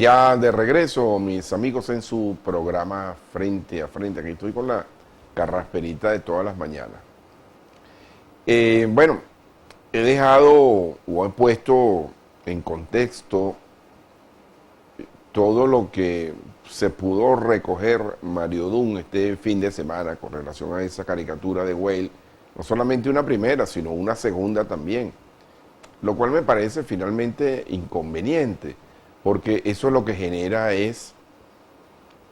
Ya de regreso, mis amigos, en su programa Frente a Frente. Aquí estoy con la carrasperita de todas las mañanas. Bueno, he dejado o he puesto en contexto todo lo que se pudo recoger Mario Dunn este fin de semana con relación a esa caricatura de Whale. No solamente una primera, sino una segunda también. Lo cual me parece finalmente inconveniente, porque eso lo que genera es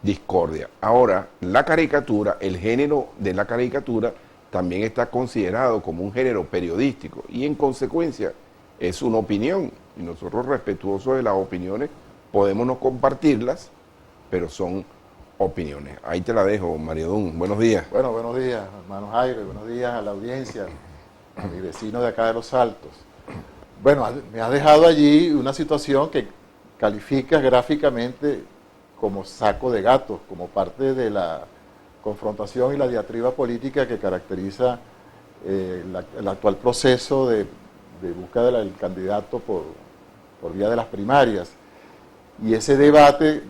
discordia. Ahora, la caricatura, el género de la caricatura, también está considerado como un género periodístico y en consecuencia es una opinión. Y nosotros, respetuosos de las opiniones, podemos no compartirlas, pero son opiniones. Ahí te la dejo, Mario Dunn. Buenos días. Bueno, buenos días, hermano Jairo, y buenos días a la audiencia, a mi vecino de acá de Los Altos. Bueno, me has dejado allí una situación que calificas gráficamente como saco de gatos, como parte de la confrontación y la diatriba política que caracteriza el actual proceso de búsqueda del candidato por vía de las primarias. Y ese debate,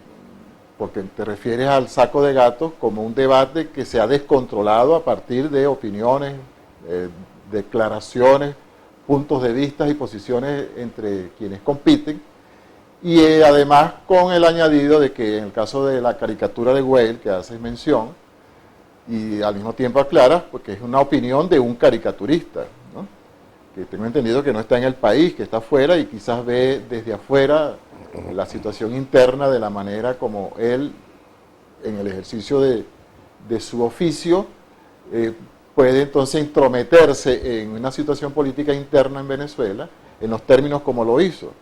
porque te refieres al saco de gatos como un debate que se ha descontrolado a partir de opiniones, declaraciones, puntos de vista y posiciones entre quienes compiten, y además con el añadido de que en el caso de la caricatura de Whale, que haces mención, y al mismo tiempo aclaras, porque es una opinión de un caricaturista, ¿no? Que tengo entendido que no está en el país, que está afuera y quizás ve desde afuera la situación interna de la manera como él, en el ejercicio de su oficio, puede entonces intrometerse en una situación política interna en Venezuela, en los términos como lo hizo.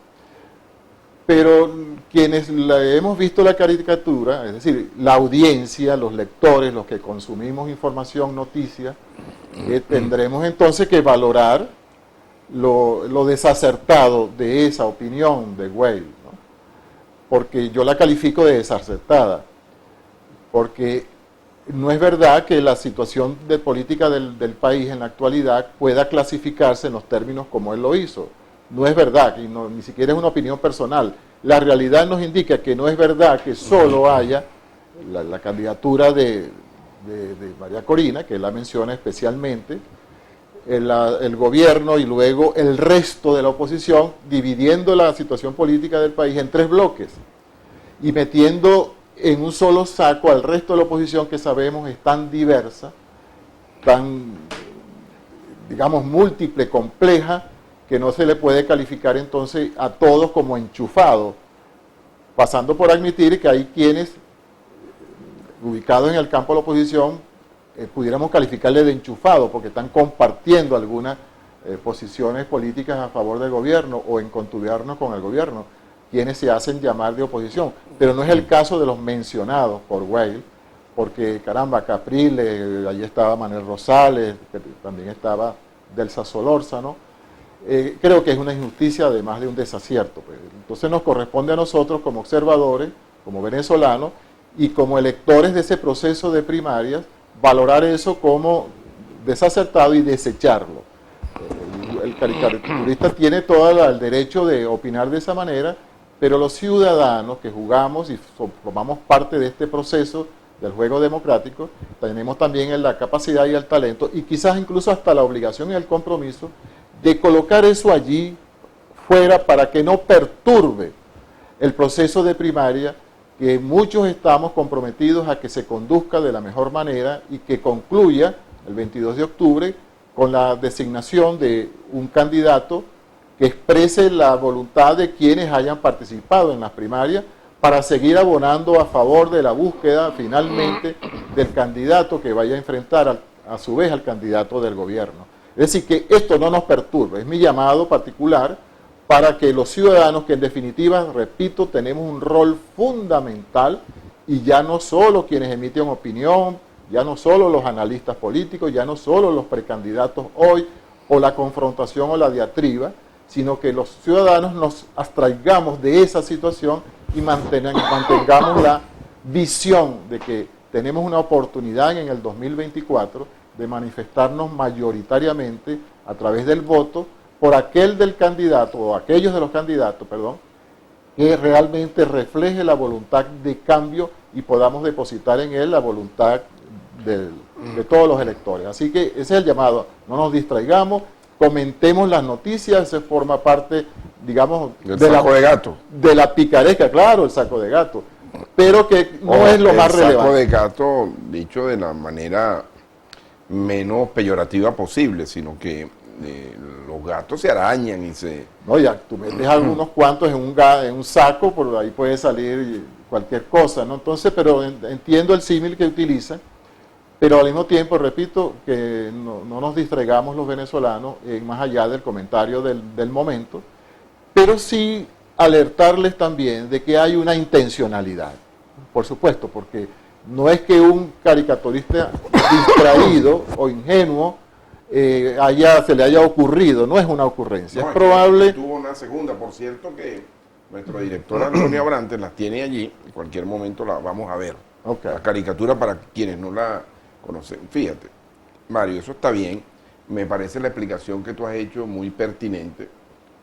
Pero quienes hemos visto la caricatura, es decir, la audiencia, los lectores, los que consumimos información, noticias, tendremos entonces que valorar lo desacertado de esa opinión de Whale, ¿no? Porque yo la califico de desacertada, porque no es verdad que la situación de política del país en la actualidad pueda clasificarse en los términos como él lo hizo. No es verdad, y no, ni siquiera es una opinión personal. La realidad nos indica que no es verdad que solo haya la candidatura de María Corina, que él la menciona especialmente, el gobierno y luego el resto de la oposición, dividiendo la situación política del país en tres bloques y metiendo en un solo saco al resto de la oposición, que sabemos es tan diversa, tan, digamos, múltiple, compleja, que no se le puede calificar entonces a todos como enchufados, pasando por admitir que hay quienes, ubicados en el campo de la oposición, pudiéramos calificarle de enchufados, porque están compartiendo algunas posiciones políticas a favor del gobierno o en contubernio con el gobierno, quienes se hacen llamar de oposición, pero no es el caso de los mencionados por Whale, porque caramba, Capriles, allí estaba Manuel Rosales, también estaba Delsa Solórzano. Creo que es una injusticia además de un desacierto, pues. Entonces nos corresponde a nosotros como observadores, como venezolanos y como electores de ese proceso de primarias, valorar eso como desacertado y desecharlo. El caricaturista tiene todo el derecho de opinar de esa manera, pero los ciudadanos que jugamos y formamos parte de este proceso del juego democrático, tenemos también la capacidad y el talento, y quizás incluso hasta la obligación y el compromiso de colocar eso allí fuera para que no perturbe el proceso de primaria, que muchos estamos comprometidos a que se conduzca de la mejor manera y que concluya el 22 de octubre con la designación de un candidato que exprese la voluntad de quienes hayan participado en las primarias, para seguir abonando a favor de la búsqueda finalmente del candidato que vaya a enfrentar a su vez al candidato del gobierno. Es decir, que esto no nos perturbe, es mi llamado particular para que los ciudadanos, que en definitiva, repito, tenemos un rol fundamental, y ya no solo quienes emiten opinión, ya no solo los analistas políticos, ya no solo los precandidatos hoy, o la confrontación o la diatriba, sino que los ciudadanos nos abstraigamos de esa situación y mantengamos la visión de que tenemos una oportunidad en el 2024 de manifestarnos mayoritariamente a través del voto por aquel del candidato, o aquellos de los candidatos, perdón, que realmente refleje la voluntad de cambio y podamos depositar en él la voluntad de todos los electores. Así que ese es el llamado, no nos distraigamos, comentemos las noticias, eso forma parte, digamos, saco de gato. De la picaresca, claro, el saco de gato, pero que no es lo más relevante. El saco de gato, dicho de la manera menos peyorativa posible, sino que los gatos se arañan y se... No, ya, tú metes algunos cuantos en un saco, por ahí puede salir cualquier cosa, ¿no? Entonces, pero entiendo el símil que utilizan, pero al mismo tiempo, repito, que no nos distraigamos los venezolanos más allá del comentario del momento, pero sí alertarles también de que hay una intencionalidad, por supuesto, porque no es que un caricaturista distraído o ingenuo se le haya ocurrido, no es una ocurrencia, No, es probable... Tuvo una segunda, por cierto que nuestro director Antonio Abrantes las tiene allí, en cualquier momento la vamos a ver. Okay. La caricatura para quienes no la conocen. Fíjate, Mario, eso está bien, me parece la explicación que tú has hecho muy pertinente,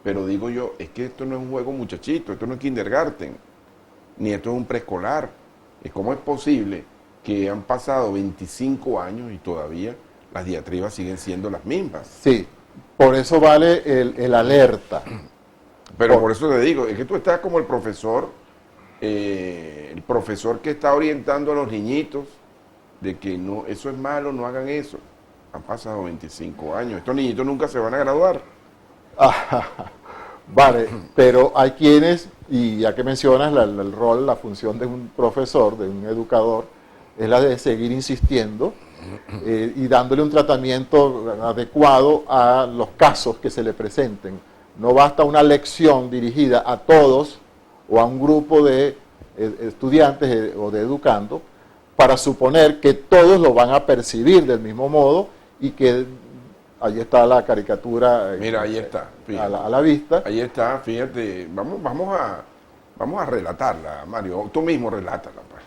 pero digo yo, es que esto no es un juego muchachito, esto no es kindergarten, ni esto es un preescolar. ¿Cómo es posible que han pasado 25 años y todavía las diatribas siguen siendo las mismas? Sí, por eso vale el alerta. Pero por eso te digo, es que tú estás como el profesor que está orientando a los niñitos de que no, eso es malo, no hagan eso. Han pasado 25 años, estos niñitos nunca se van a graduar. Vale, pero hay quienes, y ya que mencionas el rol, la función de un profesor, de un educador, es la de seguir insistiendo y dándole un tratamiento adecuado a los casos que se le presenten. No basta una lección dirigida a todos o a un grupo de estudiantes o de educandos para suponer que todos lo van a percibir del mismo modo y que ahí está la caricatura. Mira, ahí está. A la vista. Ahí está, fíjate. Vamos a relatarla, Mario. Tú mismo relátala. Pues.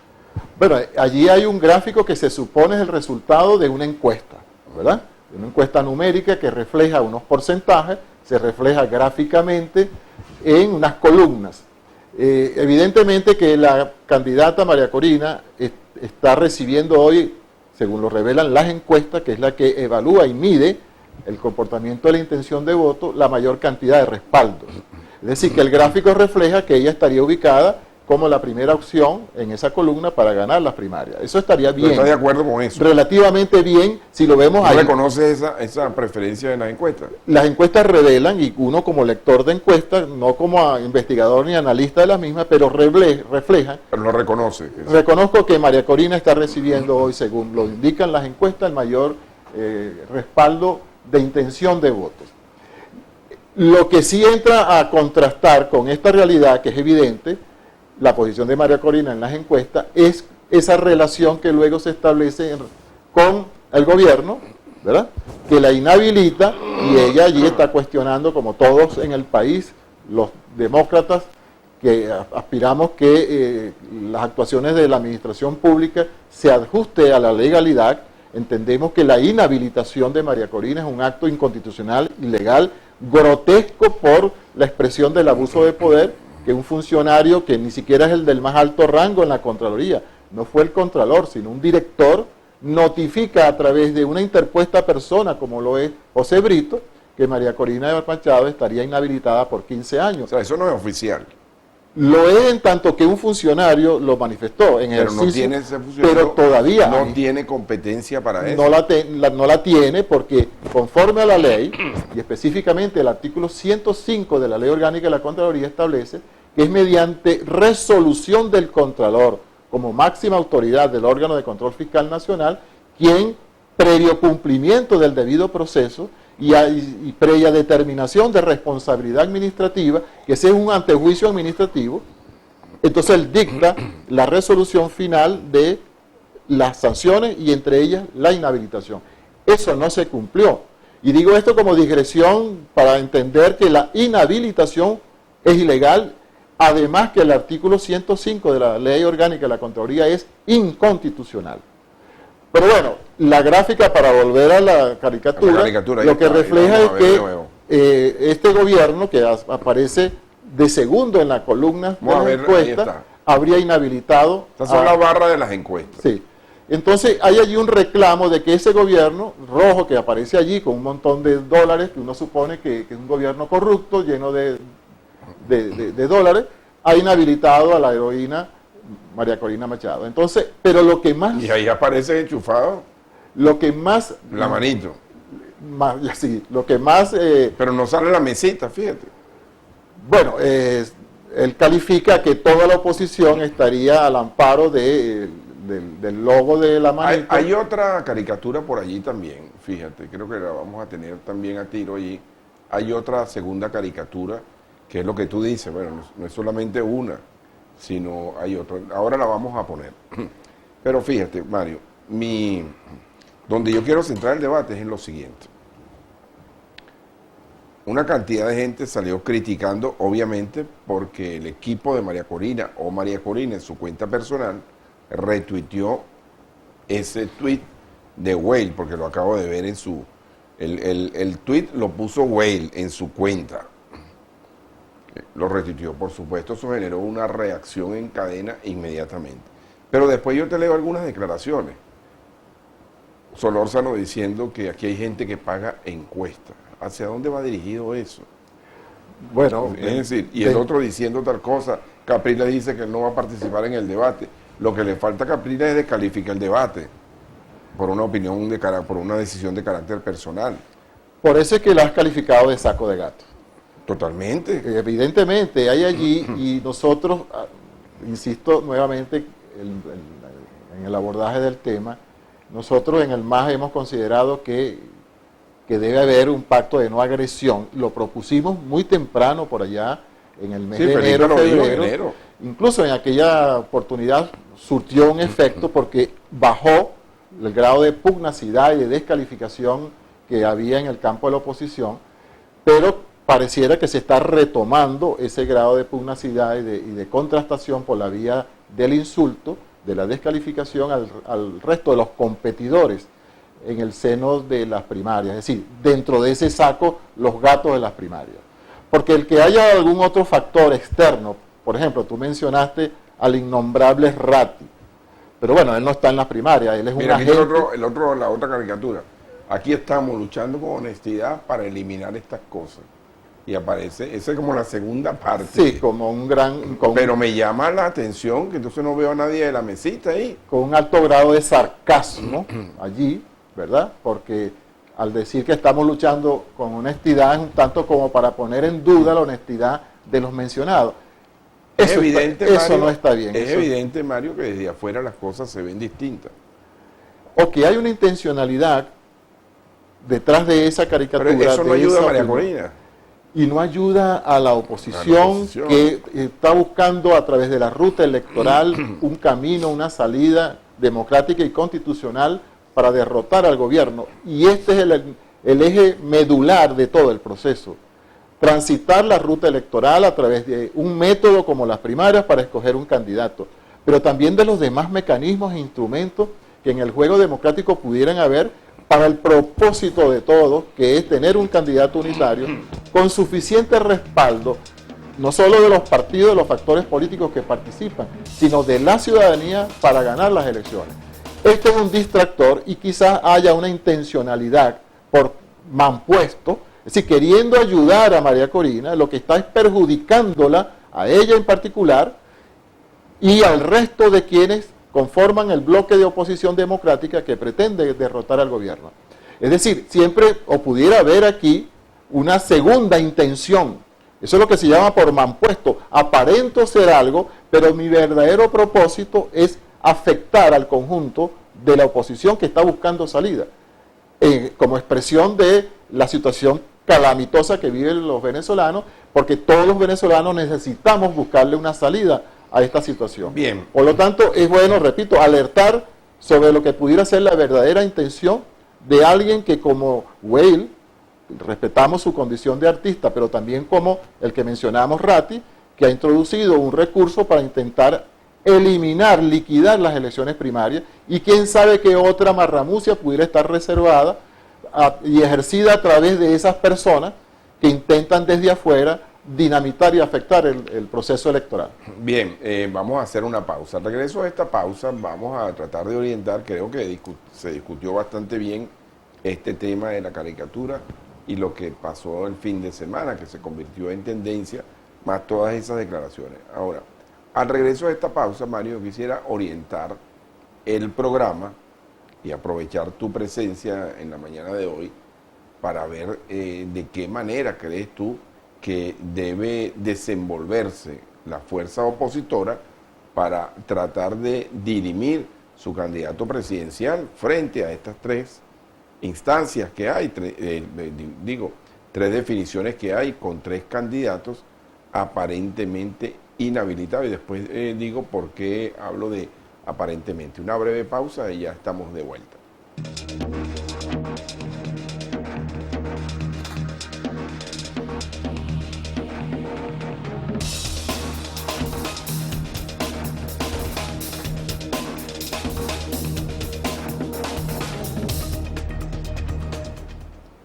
Bueno, allí hay un gráfico que se supone es el resultado de una encuesta, ¿verdad? Una encuesta numérica que refleja unos porcentajes, se refleja gráficamente en unas columnas. Evidentemente que la candidata María Corina está recibiendo hoy, según lo revelan las encuestas, que es la que evalúa y mide el comportamiento de la intención de voto, la mayor cantidad de respaldos. Es decir, que el gráfico refleja que ella estaría ubicada como la primera opción en esa columna para ganar las primarias. Eso estaría bien. ¿Estás de acuerdo con eso? Relativamente bien, si lo vemos ahí. ¿No reconoce esa preferencia en las encuestas? Las encuestas revelan, y uno como lector de encuestas, no como investigador ni analista de las mismas, pero refleja. Pero lo reconoce. Reconozco que María Corina está recibiendo hoy, según lo indican las encuestas, el mayor respaldo de intención de votos. Lo que sí entra a contrastar con esta realidad, que es evidente, la posición de María Corina en las encuestas, es esa relación que luego se establece con el gobierno, ¿verdad? Que la inhabilita y ella allí está cuestionando, como todos en el país, los demócratas, que aspiramos que las actuaciones de la administración pública se ajuste a la legalidad. Entendemos que la inhabilitación de María Corina es un acto inconstitucional, ilegal, grotesco por la expresión del abuso de poder, que un funcionario que ni siquiera es el del más alto rango en la Contraloría, no fue el Contralor, sino un director, notifica a través de una interpuesta persona, como lo es José Brito, que María Corina Machado estaría inhabilitada por 15 años. O sea, eso no es oficial. Lo es en tanto que un funcionario lo manifestó en pero ejercicio, no tiene ese funcionario, pero todavía no tiene competencia para eso. No la tiene porque conforme a la ley, y específicamente el artículo 105 de la Ley Orgánica de la Contraloría establece que es mediante resolución del Contralor, como máxima autoridad del órgano de control fiscal nacional, quien, previo cumplimiento del debido proceso y previa determinación de responsabilidad administrativa, que ese es un antejuicio administrativo, entonces él dicta la resolución final de las sanciones y entre ellas la inhabilitación. Eso no se cumplió. Y digo esto como digresión para entender que la inhabilitación es ilegal, además que el artículo 105 de la Ley Orgánica de la Contraloría es inconstitucional. Pero bueno, la gráfica, para volver a la caricatura, lo que refleja es que este gobierno, que aparece de segundo en la columna de Vamos a la ver, ahí encuesta, está. habría inhabilitado. Estas son las barras de las encuestas. Sí. Entonces hay allí un reclamo de que ese gobierno rojo que aparece allí con un montón de dólares, que uno supone que es un gobierno corrupto, lleno de dólares, ha inhabilitado a la heroína María Corina Machado. Entonces, pero lo que más... Y ahí aparece enchufado Lo que más... la manito. Sí, lo que más... Pero no sale la mesita, fíjate. bueno, él califica que toda la oposición estaría al amparo del logo de la manito. Hay otra caricatura por allí también, fíjate, creo que la vamos a tener también a tiro allí. Hay otra segunda caricatura, que es lo que tú dices, bueno, no es solamente una, sino hay otra. Ahora la vamos a poner. Pero fíjate, Mario, donde yo quiero centrar el debate es en lo siguiente. Una cantidad de gente salió criticando, obviamente, porque el equipo de María Corina o María Corina en su cuenta personal retuiteó ese tweet de Weil, porque lo acabo de ver en su... El tweet lo puso Weil en su cuenta. Lo retuiteó, por supuesto, eso generó una reacción en cadena inmediatamente. Pero después yo te leo algunas declaraciones. Solórzano diciendo que aquí hay gente que paga encuestas. ¿Hacia dónde va dirigido eso? Bueno, Es decir, y el otro diciendo tal cosa. Capriles dice que él no va a participar en el debate. Lo que le falta a Capriles es descalificar el debate por una opinión, por una decisión de carácter personal. por eso es que la has calificado de saco de gato. Totalmente. Evidentemente hay allí, y nosotros, insisto nuevamente en el abordaje del tema, nosotros en el MAS hemos considerado que debe haber un pacto de no agresión. Lo propusimos muy temprano por allá, en el mes de enero, febrero. Incluso en aquella oportunidad surtió un efecto porque bajó el grado de pugnacidad y de descalificación que había en el campo de la oposición, pero pareciera que se está retomando ese grado de pugnacidad y de contrastación por la vía del insulto, de la descalificación al resto de los competidores en el seno de las primarias, es decir, dentro de ese saco los gatos de las primarias. Porque el que haya algún otro factor externo, por ejemplo, tú mencionaste al innombrable Ratti, pero bueno, él no está en las primarias, él es un agente. La otra caricatura. Aquí estamos luchando con honestidad para eliminar estas cosas. Y aparece, esa es como la segunda parte. Sí, como un gran... Pero me llama la atención que entonces no veo a nadie de la mesita ahí. Con un alto grado de sarcasmo allí, ¿verdad? Porque al decir que estamos luchando con honestidad es un tanto como para poner en duda la honestidad de los mencionados. Eso no está bien. Es evidente, Mario, que desde afuera las cosas se ven distintas. O que hay una intencionalidad detrás de esa caricatura. Pero eso no ayuda a María Corina. Y no ayuda a la oposición que está buscando a través de la ruta electoral un camino, una salida democrática y constitucional para derrotar al gobierno. Y este es el eje medular de todo el proceso. Transitar la ruta electoral a través de un método como las primarias para escoger un candidato, pero también de los demás mecanismos e instrumentos que en el juego democrático pudieran haber para el propósito de todos, que es tener un candidato unitario con suficiente respaldo, no solo de los partidos, de los factores políticos que participan, sino de la ciudadanía para ganar las elecciones. Este es un distractor y quizás haya una intencionalidad por mampuesto, es decir, queriendo ayudar a María Corina, lo que está es perjudicándola, a ella en particular, y al resto de quienes conforman el bloque de oposición democrática que pretende derrotar al gobierno. Es decir, siempre o pudiera haber aquí una segunda intención. Eso es lo que se llama por mampuesto. Aparento ser algo, pero mi verdadero propósito es afectar al conjunto de la oposición que está buscando salida, como expresión de la situación calamitosa que viven los venezolanos, porque todos los venezolanos necesitamos buscarle una salida a esta situación. Bien. Por lo tanto, es bueno, repito, alertar sobre lo que pudiera ser la verdadera intención de alguien que como Weil, respetamos su condición de artista, pero también como el que mencionamos, Ratti, que ha introducido un recurso para intentar eliminar, liquidar las elecciones primarias, y quién sabe qué otra marramucia pudiera estar reservada y ejercida a través de esas personas que intentan desde afuera dinamitar y afectar el proceso electoral. Bien, vamos a hacer una pausa. Al regreso de esta pausa vamos a tratar de orientar, creo que se discutió bastante bien este tema de la caricatura y lo que pasó el fin de semana, que se convirtió en tendencia, más todas esas declaraciones. Ahora, al regreso de esta pausa, Mario, quisiera orientar el programa y aprovechar tu presencia en la mañana de hoy para ver de qué manera crees tú que debe desenvolverse la fuerza opositora para tratar de dirimir su candidato presidencial frente a estas tres instancias que hay, tres definiciones que hay con tres candidatos aparentemente inhabilitados. Y después digo por qué hablo de aparentemente. Una breve pausa y ya estamos de vuelta.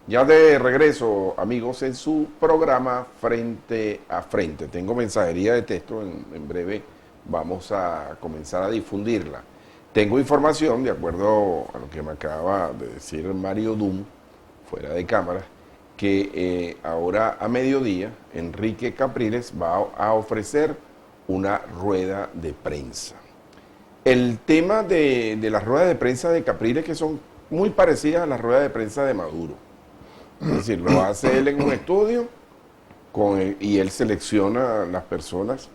Ya de regreso, amigos, en su programa Frente a Frente. Tengo mensajería de texto, en breve vamos a comenzar a difundirla. Tengo información, de acuerdo a lo que me acaba de decir Mario Dum, fuera de cámara, que ahora a mediodía Enrique Capriles va a ofrecer una rueda de prensa. El tema de las ruedas de prensa de Capriles, que son muy parecidas a las ruedas de prensa de Maduro. Es decir, lo hace él en un estudio y él selecciona a las personas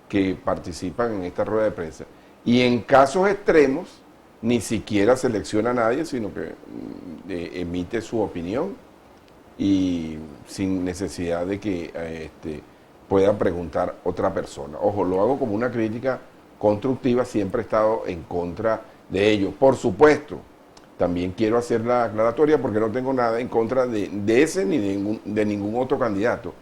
que participan en esta rueda de prensa. Y en casos extremos, ni siquiera selecciona a nadie, sino que emite su opinión y sin necesidad de que pueda preguntar otra persona. Ojo, lo hago como una crítica constructiva, siempre he estado en contra de ello. Por supuesto, también quiero hacer la aclaratoria porque no tengo nada en contra de ese ni de ningún otro candidato.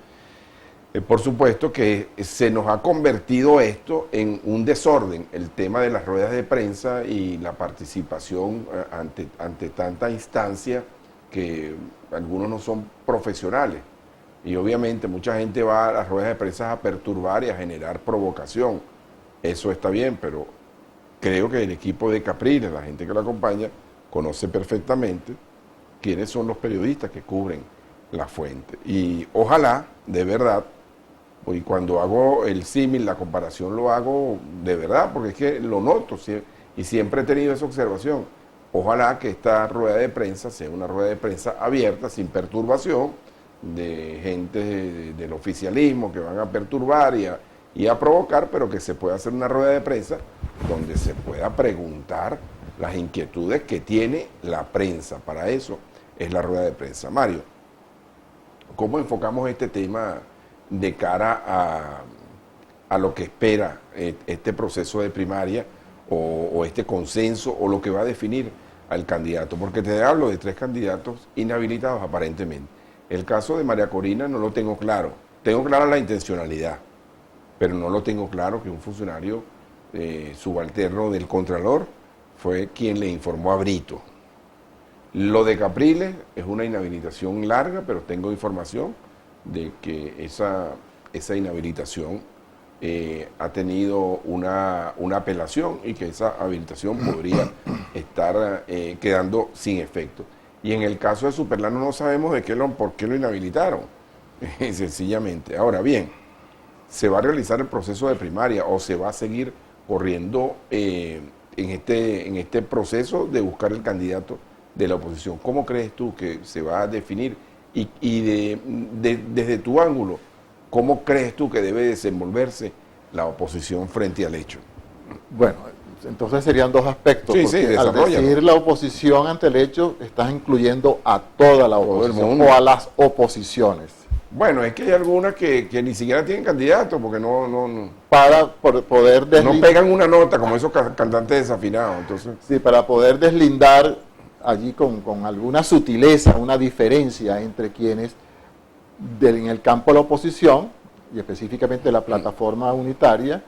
Por supuesto que se nos ha convertido esto en un desorden, el tema de las ruedas de prensa y la participación ante tanta instancia que algunos no son profesionales. Y obviamente mucha gente va a las ruedas de prensa a perturbar y a generar provocación. Eso está bien, pero creo que el equipo de Capriles, la gente que lo acompaña, conoce perfectamente quiénes son los periodistas que cubren la fuente. Y ojalá, de verdad, y cuando hago el símil, la comparación lo hago de verdad, porque es que lo noto y siempre he tenido esa observación. Ojalá que esta rueda de prensa sea una rueda de prensa abierta, sin perturbación, de gente del oficialismo que van a perturbar y a provocar, pero que se pueda hacer una rueda de prensa donde se pueda preguntar las inquietudes que tiene la prensa. Para eso es la rueda de prensa. Mario, ¿cómo enfocamos este tema de cara a lo que espera este proceso de primaria o este consenso o lo que va a definir al candidato? Porque te hablo de tres candidatos inhabilitados aparentemente. El caso de María Corina no lo tengo claro. Tengo clara la intencionalidad, pero no lo tengo claro que un funcionario subalterno del Contralor fue quien le informó a Brito. Lo de Capriles es una inhabilitación larga, pero tengo información de que esa inhabilitación ha tenido una apelación y que esa habilitación podría estar quedando sin efecto. Y en el caso de Superlano no sabemos por qué lo inhabilitaron, sencillamente. Ahora bien, ¿se va a realizar el proceso de primaria o se va a seguir corriendo en este proceso de buscar el candidato de la oposición? ¿Cómo crees tú que se va a definir? Y desde tu ángulo, ¿cómo crees tú que debe desenvolverse la oposición frente al hecho? Bueno, entonces serían dos aspectos, porque al decir la oposición ante el hecho, estás incluyendo a toda la oposición o a las oposiciones. Bueno, es que hay algunas que ni siquiera tienen candidato, porque no para poder no pegan una nota como esos cantantes desafinados. Entonces, sí, para poder deslindar allí con alguna sutileza, una diferencia entre quienes en el campo de la oposición, y específicamente la plataforma unitaria,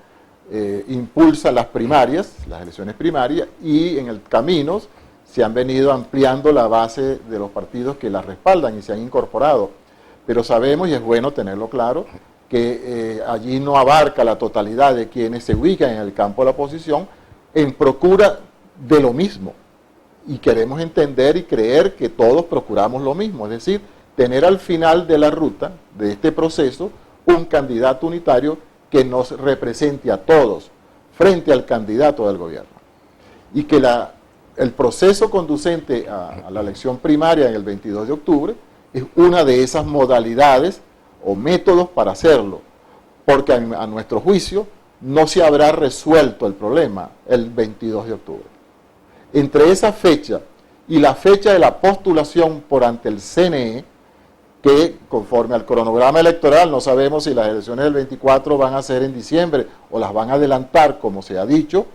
impulsa las primarias, las elecciones primarias, y en el camino se han venido ampliando la base de los partidos que las respaldan y se han incorporado. Pero sabemos, y es bueno tenerlo claro, que allí no abarca la totalidad de quienes se ubican en el campo de la oposición, en procura de lo mismo. Y queremos entender y creer que todos procuramos lo mismo, es decir, tener al final de la ruta, de este proceso, un candidato unitario que nos represente a todos frente al candidato del gobierno. Y que el proceso conducente a la elección primaria en el 22 de octubre es una de esas modalidades o métodos para hacerlo, porque a nuestro juicio no se habrá resuelto el problema el 22 de octubre. Entre esa fecha y la fecha de la postulación por ante el CNE, que conforme al cronograma electoral no sabemos si las elecciones del 24 van a ser en diciembre o las van a adelantar, como se ha dicho,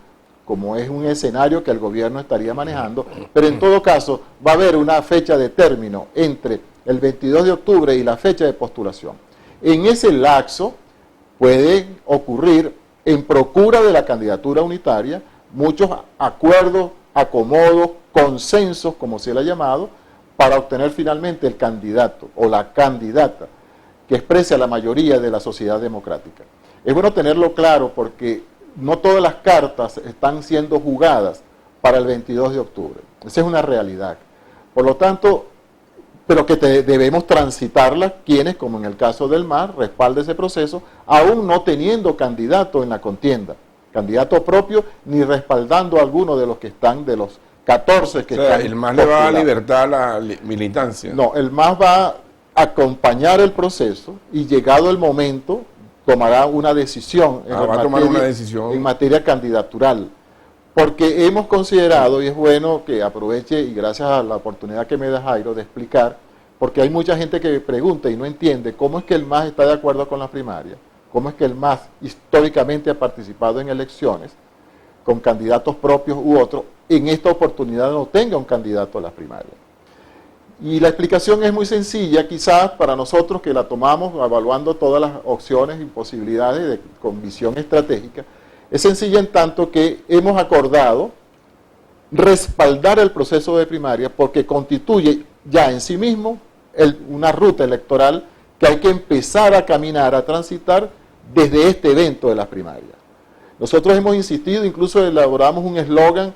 como es un escenario que el gobierno estaría manejando, pero en todo caso va a haber una fecha de término entre el 22 de octubre y la fecha de postulación. En ese lapso pueden ocurrir, en procura de la candidatura unitaria, muchos acuerdos, acomodos, consensos, como se le ha llamado, para obtener finalmente el candidato o la candidata que exprese a la mayoría de la sociedad democrática. Es bueno tenerlo claro porque no todas las cartas están siendo jugadas para el 22 de octubre. Esa es una realidad. Por lo tanto, pero que debemos transitarlas quienes, como en el caso del MAS, respalde ese proceso, aún no teniendo candidato en la contienda, candidato propio, ni respaldando a alguno de los que están, de los 14 que están. El MAS le va a dar libertad a la militancia. No, el MAS va a acompañar el proceso y llegado el momento tomará una decisión, en materia candidatural, porque hemos considerado, y es bueno que aproveche, y gracias a la oportunidad que me da Jairo de explicar, porque hay mucha gente que pregunta y no entiende cómo es que el MAS está de acuerdo con la primaria, cómo es que el MAS históricamente ha participado en elecciones con candidatos propios u otros, en esta oportunidad no tenga un candidato a la primaria. Y la explicación es muy sencilla, quizás para nosotros que la tomamos evaluando todas las opciones y posibilidades con visión estratégica, es sencilla en tanto que hemos acordado respaldar el proceso de primaria porque constituye ya en sí mismo una ruta electoral que hay que empezar a caminar, a transitar desde este evento de las primarias. Nosotros hemos insistido, incluso elaboramos un eslogan,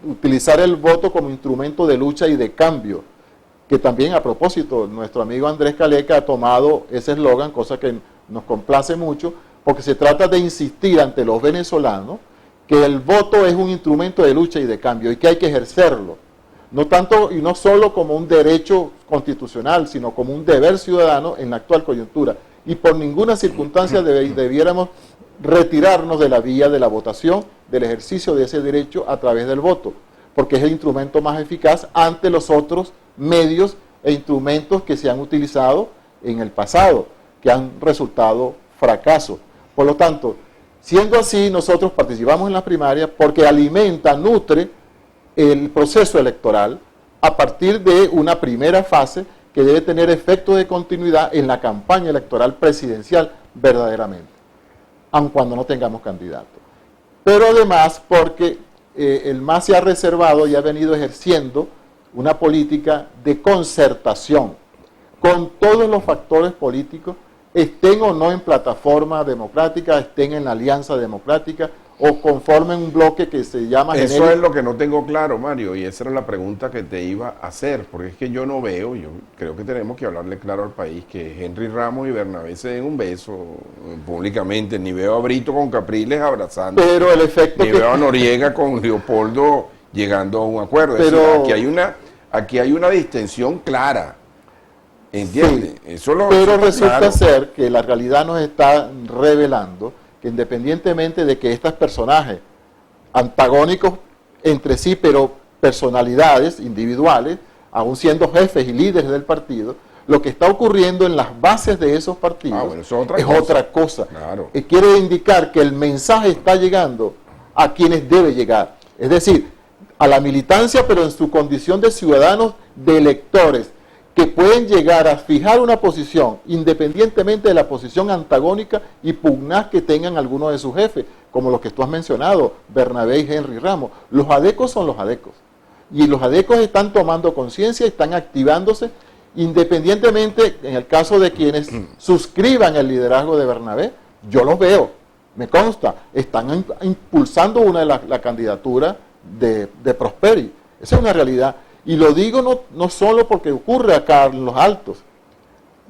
utilizar el voto como instrumento de lucha y de cambio, que también a propósito nuestro amigo Andrés Caleca ha tomado ese eslogan, cosa que nos complace mucho, porque se trata de insistir ante los venezolanos que el voto es un instrumento de lucha y de cambio y que hay que ejercerlo, no tanto y no solo como un derecho constitucional, sino como un deber ciudadano en la actual coyuntura. Y por ninguna circunstancia debiéramos retirarnos de la vía de la votación, del ejercicio de ese derecho a través del voto, porque es el instrumento más eficaz ante los otros medios e instrumentos que se han utilizado en el pasado, que han resultado fracasos. Por lo tanto, siendo así, nosotros participamos en las primarias porque alimenta, nutre el proceso electoral a partir de una primera fase que debe tener efecto de continuidad en la campaña electoral presidencial verdaderamente, aun cuando no tengamos candidato. Pero además porque el MAS se ha reservado y ha venido ejerciendo una política de concertación con todos los factores políticos, estén o no en plataforma democrática, estén en la alianza democrática o conformen un bloque que se llama genérico. Eso es lo que no tengo claro, Mario, y esa era la pregunta que te iba a hacer, porque es que yo no veo, yo creo que tenemos que hablarle claro al país que Henry Ramos y Bernabé se den un beso públicamente, ni veo a Brito con Capriles abrazando, pero el efecto ni veo a Noriega con Leopoldo llegando a un acuerdo. Pero, es decir, aquí hay una distensión clara, ¿entiendes? Sí, pero resulta claro ser que la realidad nos está revelando que independientemente de que estos personajes antagónicos entre sí, pero personalidades individuales, aún siendo jefes y líderes del partido, lo que está ocurriendo en las bases de esos partidos es otra cosa. Claro. Quiere indicar que el mensaje está llegando a quienes debe llegar, es decir, a la militancia, pero en su condición de ciudadanos, de electores, que pueden llegar a fijar una posición independientemente de la posición antagónica y pugnaz que tengan algunos de sus jefes, como los que tú has mencionado, Bernabé y Henry Ramos. Los adecos son los adecos, y los adecos están tomando conciencia, están activándose independientemente, en el caso de quienes suscriban el liderazgo de Bernabé, yo los veo, me consta, están impulsando la candidatura de Prosperi. Esa es una realidad. Y lo digo no solo porque ocurre acá en Los Altos.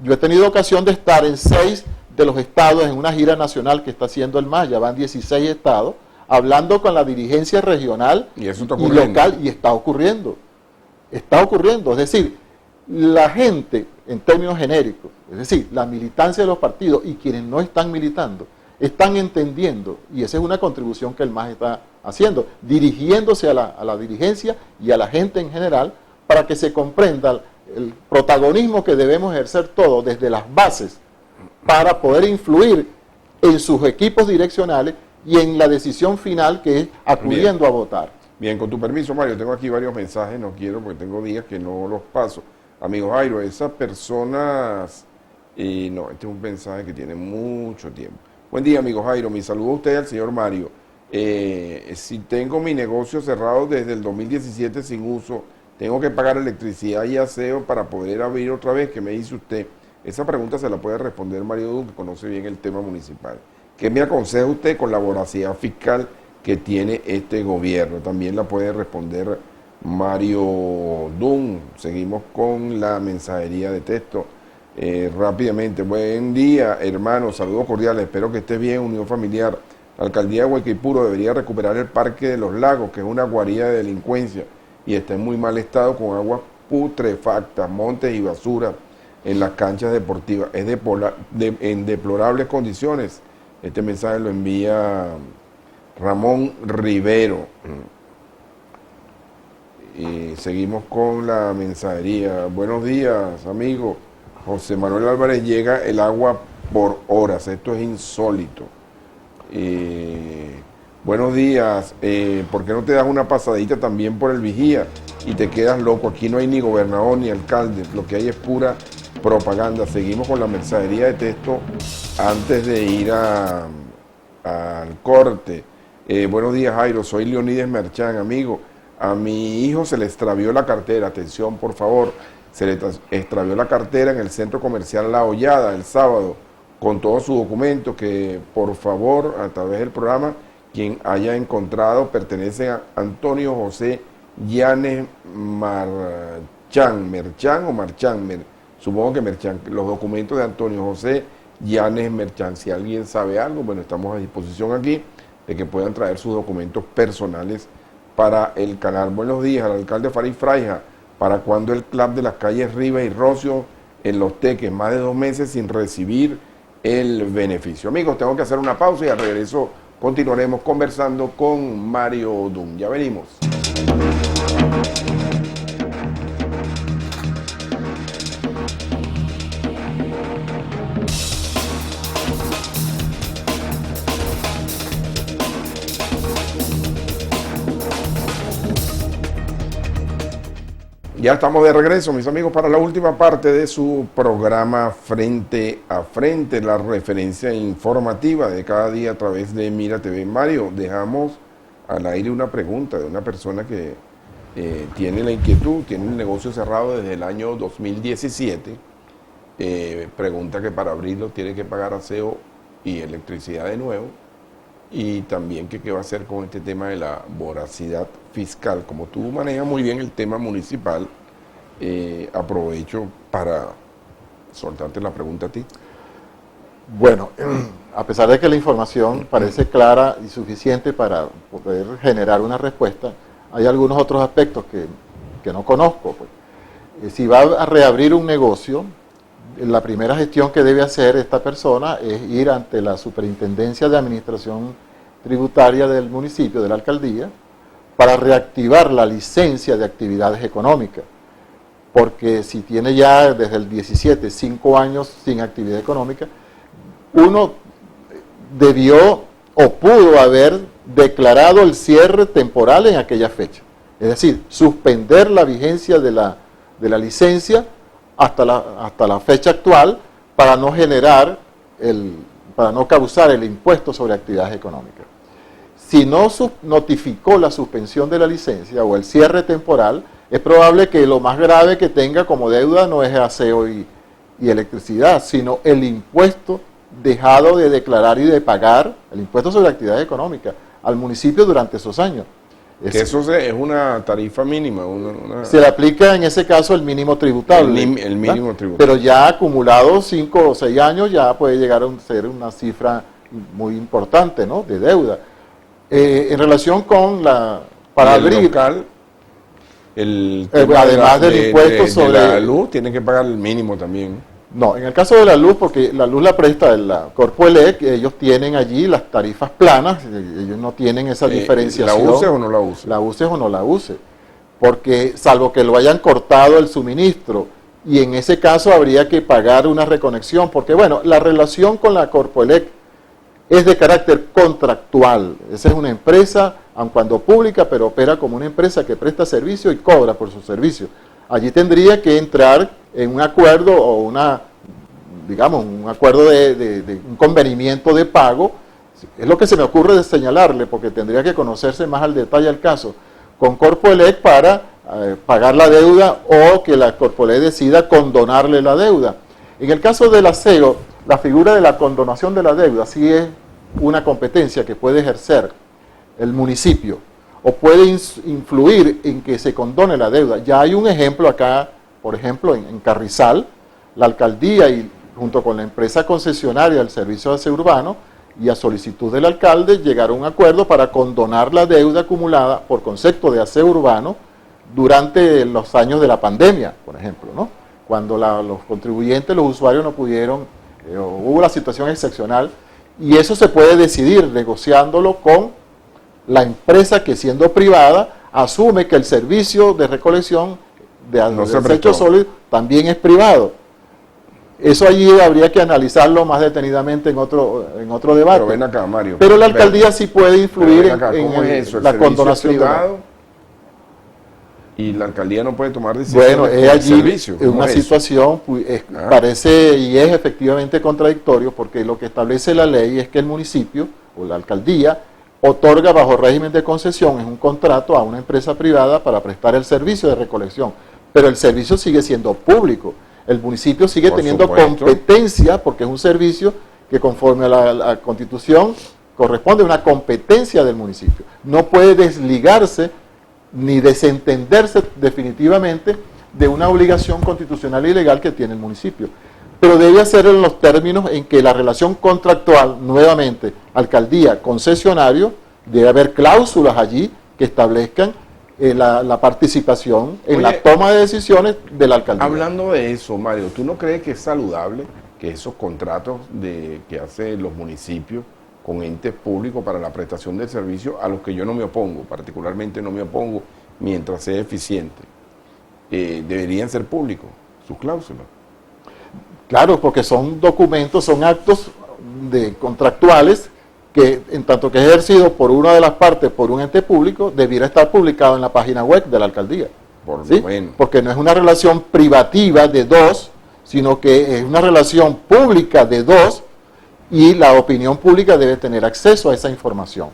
Yo he tenido ocasión de estar en 6 de los estados en una gira nacional que está haciendo el MAS, ya van 16 estados, hablando con la dirigencia regional y local, y está ocurriendo. Está ocurriendo. Es decir, la gente, en términos genéricos, es decir, la militancia de los partidos y quienes no están militando, están entendiendo, y esa es una contribución que el MAS está haciendo, dirigiéndose a la dirigencia y a la gente en general, para que se comprenda el protagonismo que debemos ejercer todos desde las bases para poder influir en sus equipos direccionales y en la decisión final, que es acudiendo a votar. Bien, con tu permiso, Mario, tengo aquí varios mensajes, no quiero porque tengo días que no los paso. Amigo Jairo, esas personas, no, este es un mensaje que tiene mucho tiempo. Buen día, amigo Jairo, mi saludo a usted y al señor Mario. Si tengo mi negocio cerrado desde el 2017 sin uso, tengo que pagar electricidad y aseo para poder abrir otra vez, ¿qué me dice usted? Esa pregunta se la puede responder Mario Dunn, que conoce bien el tema municipal. ¿Qué me aconseja usted con la voracidad fiscal que tiene este gobierno? También la puede responder Mario Dunn. Seguimos con la mensajería de texto. Rápidamente, buen día, hermano, saludos cordiales, espero que estés bien, unión familiar. La alcaldía de Guayquipuro debería recuperar el Parque de los Lagos, que es una guarida de delincuencia y está en muy mal estado, con aguas putrefactas, montes y basura en las canchas deportivas. Es en deplorables condiciones. Este mensaje lo envía Ramón Rivero. Y seguimos con la mensajería. Buenos días, amigo. José Manuel Álvarez, llega el agua por horas. Esto es insólito. Buenos días. ¿Por qué no te das una pasadita también por el Vigía y te quedas loco? Aquí no hay ni gobernador ni alcalde. Lo que hay es pura propaganda. Seguimos con la mensajería de texto antes de ir al corte. Buenos días, Jairo. Soy Leonides Merchán, amigo. A mi hijo se le extravió la cartera. Atención, por favor. Se le extravió la cartera en el centro comercial La Hollada el sábado, con todos sus documentos, que por favor, a través del programa, quien haya encontrado, pertenece a Antonio José Llanes Merchán, supongo que Merchán, los documentos de Antonio José Llanes Merchán. Si alguien sabe algo, bueno, estamos a disposición aquí de que puedan traer sus documentos personales para el canal. Buenos días al alcalde Farid Fraija. ¿Para cuándo el club de las calles Rivas y Rocio en Los Teques? Más de 2 meses sin recibir el beneficio. Amigos, tengo que hacer una pausa y al regreso continuaremos conversando con Mario Dunn. Ya venimos. Ya estamos de regreso, mis amigos, para la última parte de su programa Frente a Frente, la referencia informativa de cada día a través de Mira TV. Mario, dejamos al aire una pregunta de una persona que tiene la inquietud, tiene un negocio cerrado desde el año 2017. Pregunta que para abrirlo tiene que pagar aseo y electricidad de nuevo. Y también que qué va a hacer con este tema de la voracidad fiscal. Como tú manejas muy bien el tema municipal, aprovecho para soltarte la pregunta a ti. Bueno, a pesar de que la información parece clara y suficiente para poder generar una respuesta, hay algunos otros aspectos que no conozco. Pues. Si va a reabrir un negocio, la primera gestión que debe hacer esta persona es ir ante la Superintendencia de Administración Tributaria del municipio, de la alcaldía, para reactivar la licencia de actividades económicas. Porque si tiene ya desde el 17, 5 años sin actividad económica, uno debió o pudo haber declarado el cierre temporal en aquella fecha. Es decir, suspender la vigencia de la licencia hasta la fecha actual para no para no causar el impuesto sobre actividades económicas. Si no notificó la suspensión de la licencia o el cierre temporal, es probable que lo más grave que tenga como deuda no es aseo y electricidad, sino el impuesto dejado de declarar y de pagar, el impuesto sobre actividad económica, al municipio durante esos años. Que eso es una tarifa mínima. Se le aplica en ese caso el mínimo tributable. El mínimo tributable. Pero ya acumulado 5 o 6 años ya puede llegar a ser una cifra muy importante, ¿no?, de deuda. En relación con para el abrir local, además del impuesto sobre la luz, tienen que pagar el mínimo también. No, en el caso de la luz, porque la luz la presta la Corpoelec, ellos tienen allí las tarifas planas, ellos no tienen esa diferenciación. ¿La use o no la use? La use o no la use, porque salvo que lo hayan cortado el suministro, y en ese caso habría que pagar una reconexión, porque bueno, la relación con la Corpoelec es de carácter contractual. Esa es una empresa, aun cuando pública, pero opera como una empresa que presta servicio y cobra por su servicio. Allí tendría que entrar en un acuerdo o un acuerdo de un convenimiento de pago. Es lo que se me ocurre de señalarle, porque tendría que conocerse más al detalle el caso, con Corpoelec para pagar la deuda, o que la Corpoelec decida condonarle la deuda. En el caso del aseo, la figura de la condonación de la deuda sí es una competencia que puede ejercer el municipio, o puede influir en que se condone la deuda. Ya hay un ejemplo acá, por ejemplo, en Carrizal, la alcaldía y junto con la empresa concesionaria del servicio de aseo urbano, y a solicitud del alcalde, llegaron a un acuerdo para condonar la deuda acumulada por concepto de aseo urbano durante los años de la pandemia, por ejemplo, ¿no?, cuando los contribuyentes, los usuarios no pudieron, hubo una situación excepcional, y eso se puede decidir negociándolo con la empresa que, siendo privada, asume que el servicio de recolección de desechos sólidos también es privado. Eso allí habría que analizarlo más detenidamente en otro debate. Pero ven acá, Mario. Pero la alcaldía sí puede influir en la condonación privado, y la alcaldía no puede tomar decisiones. Bueno, es allí servicio. una situación, parece y es efectivamente contradictorio, porque lo que establece la ley es que el municipio o la alcaldía otorga bajo régimen de concesión, es un contrato a una empresa privada para prestar el servicio de recolección, pero el servicio sigue siendo público. El municipio sigue teniendo competencia, porque es un servicio que, conforme a la Constitución, corresponde a una competencia del municipio. No puede desligarse ni desentenderse definitivamente de una obligación constitucional y legal que tiene el municipio. Pero debe hacerlo en los términos en que la relación contractual, nuevamente, alcaldía, concesionario, debe haber cláusulas allí que establezcan la participación en la toma de decisiones de la alcaldía. Hablando de eso, Mario, ¿tú no crees que es saludable que esos contratos que hacen los municipios con entes públicos para la prestación de servicios, a los que yo no me opongo, particularmente no me opongo, mientras sea eficiente, deberían ser públicos, sus cláusulas? Claro, porque son documentos, son actos contractuales que, en tanto que es ejercido por una de las partes, por un ente público, debiera estar publicado en la página web de la alcaldía. ¿Sí? Porque no es una relación privativa de dos, sino que es una relación pública de dos, y la opinión pública debe tener acceso a esa información.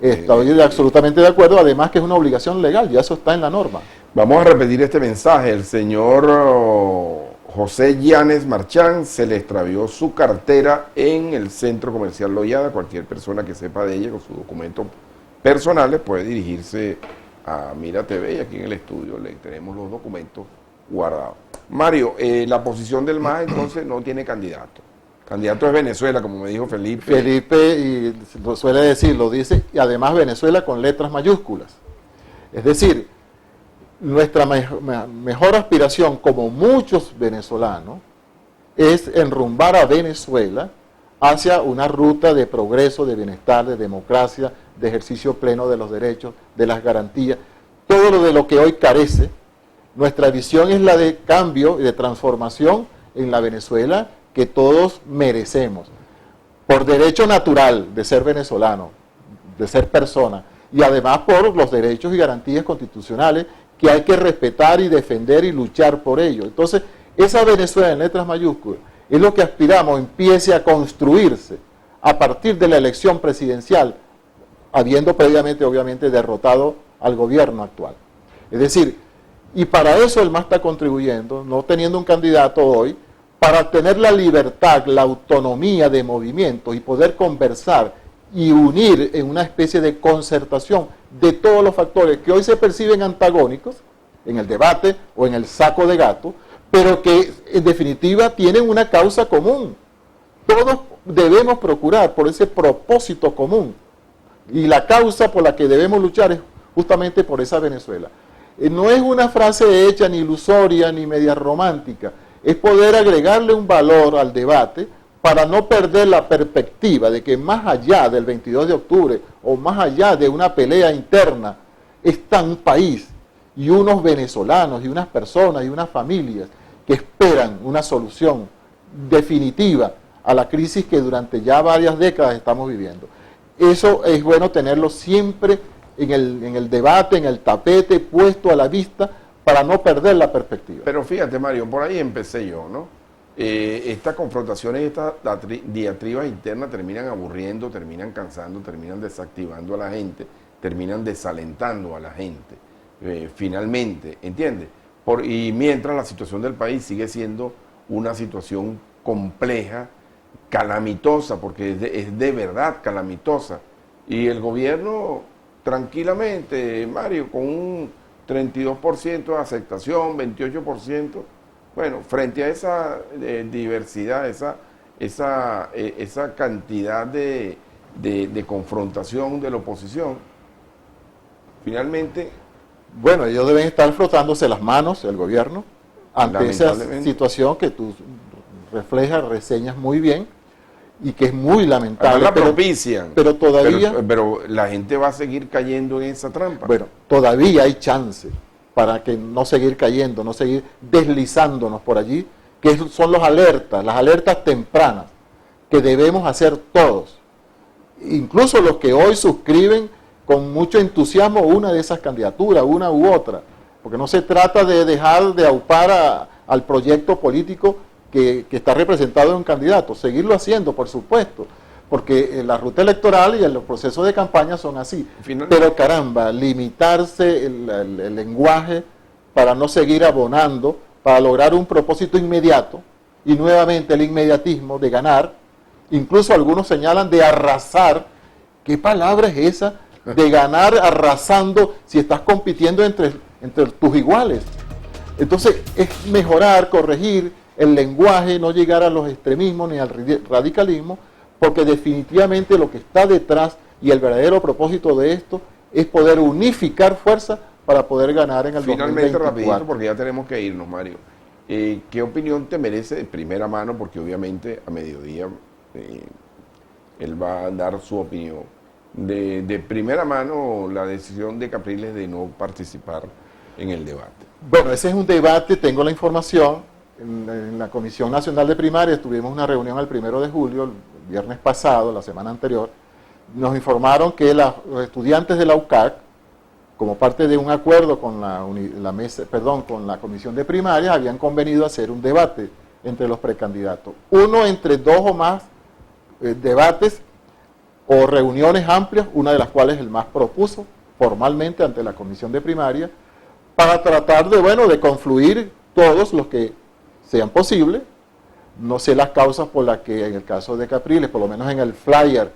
Estoy absolutamente de acuerdo, además que es una obligación legal, ya eso está en la norma. Vamos a repetir este mensaje. El señor José Llanes Marchán se le extravió su cartera en el Centro Comercial Loyada. Cualquier persona que sepa de ella con sus documentos personales puede dirigirse a Mira TV, y aquí en el estudio le tenemos los documentos guardados. Mario, la posición del MAS entonces no tiene candidato. Candidato es Venezuela, como me dijo Felipe. Felipe, y lo suele decir, lo dice, y además Venezuela con letras mayúsculas. Es decir, nuestra mejor aspiración, como muchos venezolanos, es enrumbar a Venezuela hacia una ruta de progreso, de bienestar, de democracia, de ejercicio pleno de los derechos, de las garantías, todo lo de lo que hoy carece. Nuestra visión es la de cambio y de transformación en la Venezuela que todos merecemos, por derecho natural de ser venezolano, de ser persona, y además por los derechos y garantías constitucionales que hay que respetar y defender y luchar por ello. Entonces, esa Venezuela en letras mayúsculas es lo que aspiramos empiece a construirse a partir de la elección presidencial, habiendo previamente, obviamente, derrotado al gobierno actual. Es decir, Y para eso el MAS está contribuyendo, no teniendo un candidato hoy, para tener la libertad, la autonomía de movimiento y poder conversar y unir en una especie de concertación de todos los factores que hoy se perciben antagónicos en el debate o en el saco de gato, pero que en definitiva tienen una causa común. Todos debemos procurar por ese propósito común, y la causa por la que debemos luchar es justamente por esa Venezuela. No es una frase hecha ni ilusoria ni media romántica, es poder agregarle un valor al debate para no perder la perspectiva de que más allá del 22 de octubre o más allá de una pelea interna está un país y unos venezolanos y unas personas y unas familias que esperan una solución definitiva a la crisis que durante ya varias décadas estamos viviendo. Eso es bueno tenerlo siempre en el debate, en el tapete, puesto a la vista para no perder la perspectiva. Pero fíjate, Mario, por ahí empecé yo, ¿no? Estas confrontaciones, estas diatribas internas terminan aburriendo, terminan cansando, terminan desactivando a la gente, terminan desalentando a la gente, finalmente, ¿entiendes? Y mientras la situación del país sigue siendo una situación compleja, calamitosa, porque es de verdad calamitosa, y el gobierno tranquilamente, Mario, con un 32% de aceptación, 28%, bueno, frente a esa diversidad, esa cantidad de confrontación de la oposición, finalmente... Bueno, ellos deben estar frotándose las manos, el gobierno, ante esa situación que tú reflejas, reseñas muy bien, y que es muy lamentable. La propician, pero todavía... Pero la gente va a seguir cayendo en esa trampa. Bueno, todavía hay chance para que no seguir cayendo, no seguir deslizándonos por allí, que son las alertas tempranas, que debemos hacer todos. Incluso los que hoy suscriben con mucho entusiasmo una de esas candidaturas, una u otra, porque no se trata de dejar de aupar al proyecto político que está representado en un candidato, seguirlo haciendo, por supuesto, porque la ruta electoral y los procesos de campaña son así. Pero caramba, limitarse el lenguaje para no seguir abonando, para lograr un propósito inmediato, y nuevamente el inmediatismo de ganar, incluso algunos señalan de arrasar. ¿Qué palabra es esa? De ganar arrasando si estás compitiendo entre tus iguales. Entonces es mejorar, corregir el lenguaje, no llegar a los extremismos ni al radicalismo, porque definitivamente lo que está detrás y el verdadero propósito de esto es poder unificar fuerzas para poder ganar en el 2024. Finalmente, rapidito, porque ya tenemos que irnos, Mario. ¿Qué opinión te merece de primera mano? Porque obviamente a mediodía él va a dar su opinión. De primera mano la decisión de Capriles de no participar en el debate. Bueno, ese es un debate, tengo la información. En la Comisión Nacional de Primarias tuvimos una reunión el 1 de julio, el viernes pasado, la semana anterior. Nos informaron que los estudiantes de la UCAC, como parte de un acuerdo con con la Comisión de Primarias, habían convenido hacer un debate entre los precandidatos. Uno entre dos o más debates o reuniones amplias, una de las cuales el MAS propuso formalmente ante la Comisión de Primarias, para tratar de confluir todos los que sean posibles. No sé las causas por las que en el caso de Capriles, por lo menos en el flyer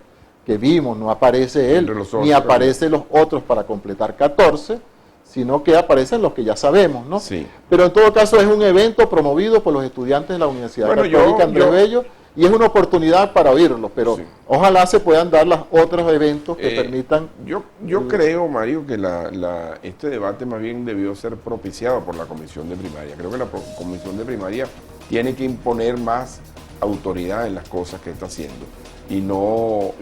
que vimos, no aparece él, ni aparecen los otros para completar 14, sino que aparecen los que ya sabemos, ¿no? Sí. Pero en todo caso es un evento promovido por los estudiantes de la Universidad Católica Andrés Bello, y es una oportunidad para oírlos, pero sí, ojalá se puedan dar los otros eventos que permitan... Yo creo, Mario, que este debate más bien debió ser propiciado por la Comisión de Primaria. Creo que la Comisión de Primaria tiene que imponer más autoridad en las cosas que está haciendo y no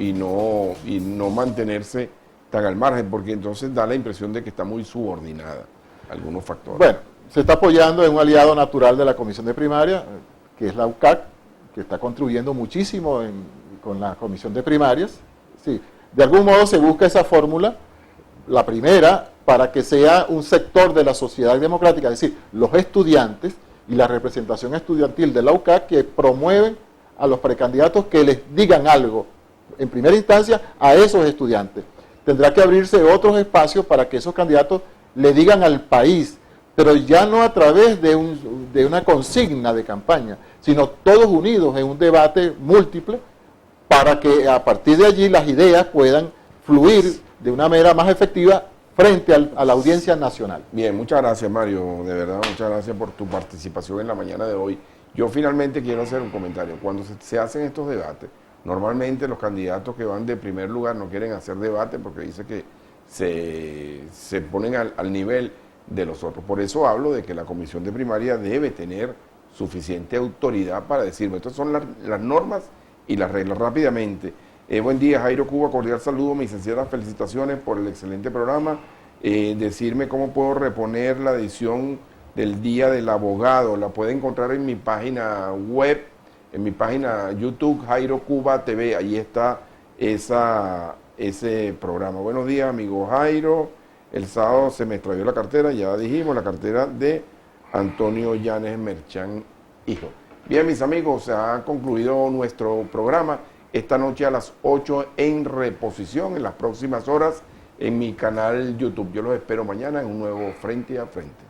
mantenerse tan al margen, porque entonces da la impresión de que está muy subordinada a algunos factores. Bueno, se está apoyando en un aliado natural de la Comisión de Primaria, que es la UCAC, que está contribuyendo muchísimo con la Comisión de Primarias. Sí, de algún modo se busca esa fórmula, la primera, para que sea un sector de la sociedad democrática, es decir, los estudiantes y la representación estudiantil de la UCAC, que promueven a los precandidatos que les digan algo, en primera instancia, a esos estudiantes. Tendrá que abrirse otros espacios para que esos candidatos le digan al país pero ya no a través de una consigna de campaña, sino todos unidos en un debate múltiple para que a partir de allí las ideas puedan fluir de una manera más efectiva frente a la audiencia nacional. Bien, muchas gracias, Mario, de verdad, muchas gracias por tu participación en la mañana de hoy. Yo finalmente quiero hacer un comentario. Cuando se hacen estos debates, normalmente los candidatos que van de primer lugar no quieren hacer debate porque dice que se ponen al nivel de los otros. Por eso hablo de que la comisión de primaria debe tener suficiente autoridad para decirme, estas son las normas y las reglas. Rápidamente, buen día, Jairo Cuba, cordial saludo, mis sinceras felicitaciones por el excelente programa. Decirme cómo puedo reponer la edición del Día del Abogado, la puede encontrar en mi página web, en mi página YouTube, Jairo Cuba TV, ahí está ese programa. Buenos días, amigo Jairo. El sábado se me extravió la cartera, ya dijimos, la cartera de Antonio Llanes Merchán, hijo. Bien, mis amigos, se ha concluido nuestro programa esta noche a las 8 en reposición, en las próximas horas, en mi canal YouTube. Yo los espero mañana en un nuevo Frente a Frente.